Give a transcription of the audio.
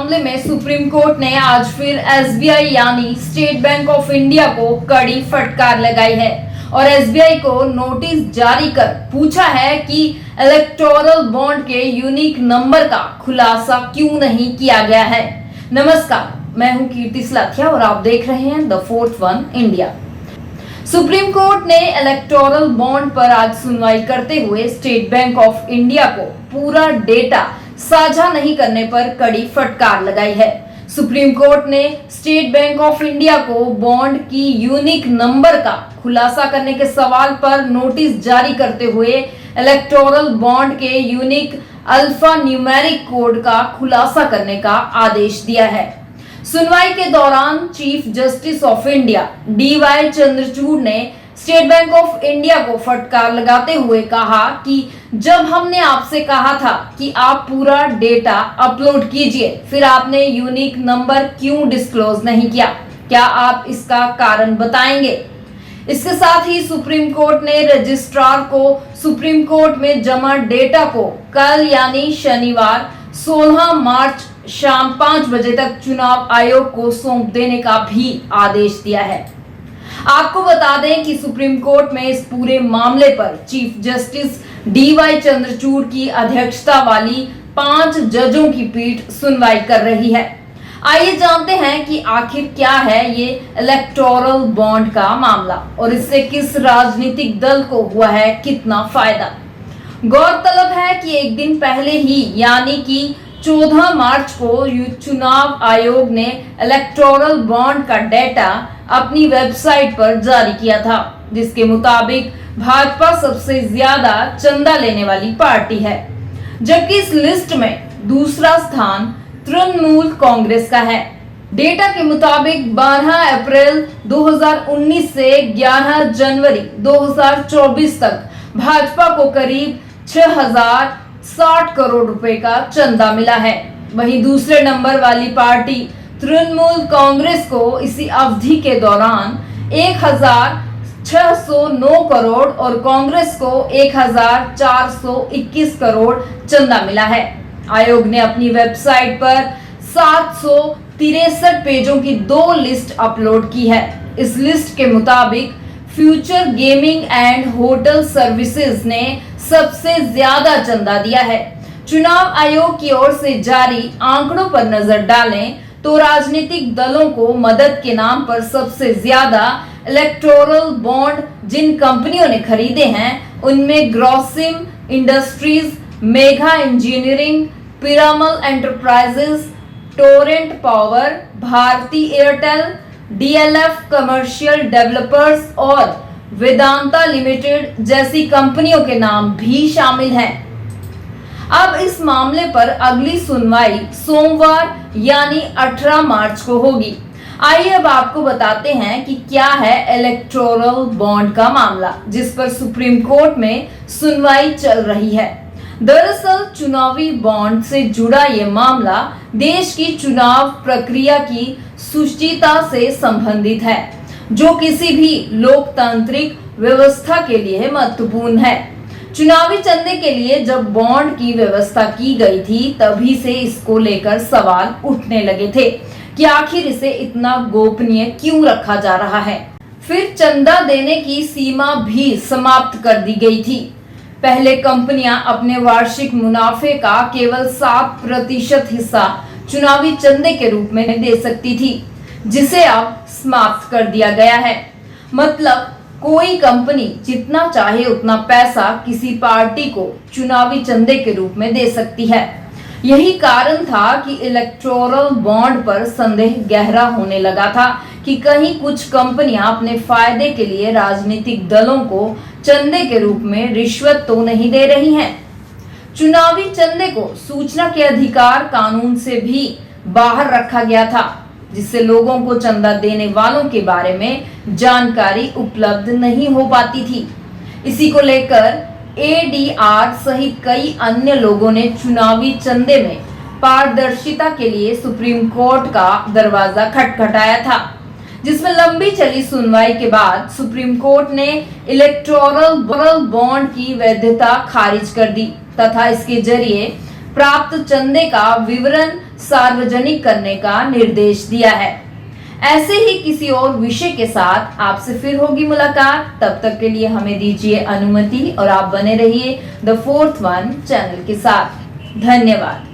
मामले में supreme court ने आज फिर एसबीआई यानी स्टेट बैंक ऑफ इंडिया को कड़ी फटकार लगाई है और एसबीआई को नोटिस जारी कर पूछा है कि इलेक्टोरल बॉन्ड के यूनिक नंबर का खुलासा क्यों नहीं किया गया है। नमस्कार, मैं हूं कीर्ति सलाथिया और आप देख रहे हैं the fourth one India. Supreme court ने इलेक्टोरल बॉन्ड पर आज सुनवाई करते हुए स्टेट बैंक ऑफ इंडिया को पूरा डेटा साझा नहीं करने पर कड़ी फटकार लगाई है। सुप्रीम कोर्ट ने स्टेट बैंक ऑफ इंडिया को बॉन्ड की यूनिक नंबर का खुलासा करने के सवाल पर नोटिस जारी करते हुए इलेक्टोरल बॉन्ड के यूनिक अल्फा न्यूमेरिक कोड का खुलासा करने का आदेश दिया है। सुनवाई के दौरान chief justice of India DY Chandrachud ने स्टेट बैंक ऑफ इंडिया को फटकार लगाते हुए कहा कि जब हमने आपसे कहा था कि आप पूरा डेटा अपलोड कीजिए, फिर आपने यूनिक नंबर क्यों डिस्क्लोज नहीं किया? क्या आप इसका कारण बताएंगे? इसके साथ ही सुप्रीम कोर्ट ने रजिस्ट्रार को सुप्रीम कोर्ट में जमा डेटा को कल यानी शनिवार 16 मार्च शाम 5 बजे तक चुनाव आयोग को सौंप देने का भी आदेश दिया है। आपको बता दें कि सुप्रीम कोर्ट में इस पूरे मामले पर चीफ जस्टिस डीवाई चंद्रचूड़ की अध्यक्षता वाली 5 जजों की पीठ सुनवाई कर रही है। आइए जानते हैं कि आखिर क्या है ये इलेक्टोरल बॉन्ड का मामला और इससे किस राजनीतिक दल को हुआ है कितना फायदा। गौरतलब है कि एक दिन पहले ही यानी कि 14 मार्च को चुनाव आयोग ने इलेक्टोरल बॉन्ड का डेटा अपनी वेबसाइट पर जारी किया था, जिसके मुताबिक भाजपा सबसे ज्यादा चंदा लेने वाली पार्टी है, जबकि इस लिस्ट में दूसरा स्थान तृणमूल कांग्रेस का है। डेटा के मुताबिक 12 अप्रैल 2019 से 11 जनवरी 2024 तक भाजपा को करीब 6060 करोड़ रुपए का चंदा मिला है। वहीं दूसरे नंबर वाली पार्टी तृणमूल कांग्रेस को इसी अवधि के दौरान 1609 करोड़ और कांग्रेस को 1421 करोड़ चंदा मिला है। आयोग ने अपनी वेबसाइट पर 763 पेजों की 2 लिस्ट अपलोड की है। इस लिस्ट के मुताबिक future gaming and hotel services ने सबसे ज्यादा चंदा दिया है। चुनाव आयोग की ओर से जारी आंकड़ों पर नजर डालें तो राजनीतिक दलों को मदद के नाम पर सबसे ज्यादा इलेक्टोरल बॉन्ड जिन कंपनियों ने खरीदे हैं उनमें Grasim industries, Megha engineering, Piramal enterprises, Torrent power, Bharti Airtel, DLF commercial developers और वेदांता लिमिटेड जैसी कंपनियों के नाम भी शामिल हैं। अब इस मामले पर अगली सुनवाई सोमवार यानी 18 मार्च को होगी। आइए अब आपको बताते हैं कि क्या है इलेक्टोरल बॉन्ड का मामला, जिस पर सुप्रीम कोर्ट में सुनवाई चल रही है। दरअसल चुनावी बॉन्ड से जुड़ा ये मामला देश की चुनाव प्रक्रिया की सुचिता से संबंधित है, जो किसी भी लोकतांत्रिक व्यवस्था के लिए महत्वपूर्ण है। चुनावी चंदे के लिए जब बॉन्ड की व्यवस्था की गई थी, तभी से इसको लेकर सवाल उठने लगे थे कि आखिर इसे इतना गोपनीय क्यों रखा जा रहा है। फिर चंदा देने की सीमा भी समाप्त कर दी गई थी। पहले कंपनियां अपने वार्षिक मुनाफे का केवल 7% हिस्सा चुनावी चंदे के रूप में दे सकती थी, जिसे अब समाप्त कर दिया गया है। मतलब कोई कंपनी जितना चाहे उतना पैसा किसी पार्टी को चुनावी चंदे के रूप में दे सकती है। यही कारण था कि इलेक्टोरल बॉन्ड पर संदेह गहरा होने लगा था कि कहीं कुछ कंपनियां अपने फायदे के लिए राजनीतिक दलों को चंदे के रूप में रिश्वत तो नहीं दे रही हैं। चुनावी चंदे को सूचना के अधिकार कानून से भी बाहर रखा गया था, जिससे लोगों को चंदा देने वालों के बारे में जानकारी उपलब्ध नहीं हो पाती थी। इसी को लेकर एडीआर सहित कई अन्य लोगों ने चुनावी चंदे में पारदर्शिता के लिए सुप्रीम कोर्ट का दरवाजा खटखटाया था, जिसमें लंबी चली सुनवाई के बाद सुप्रीम कोर्ट ने इलेक्टोरल बॉन्ड की वैधता खारिज कर दी तथा इसके जरिए प्राप्त चंदे का विवरण सार्वजनिक करने का निर्देश दिया है। ऐसे ही किसी और विषय के साथ आपसे फिर होगी मुलाकात। तब तक के लिए हमें दीजिए अनुमति और आप बने रहिए द फोर्थ वन चैनल के साथ। धन्यवाद।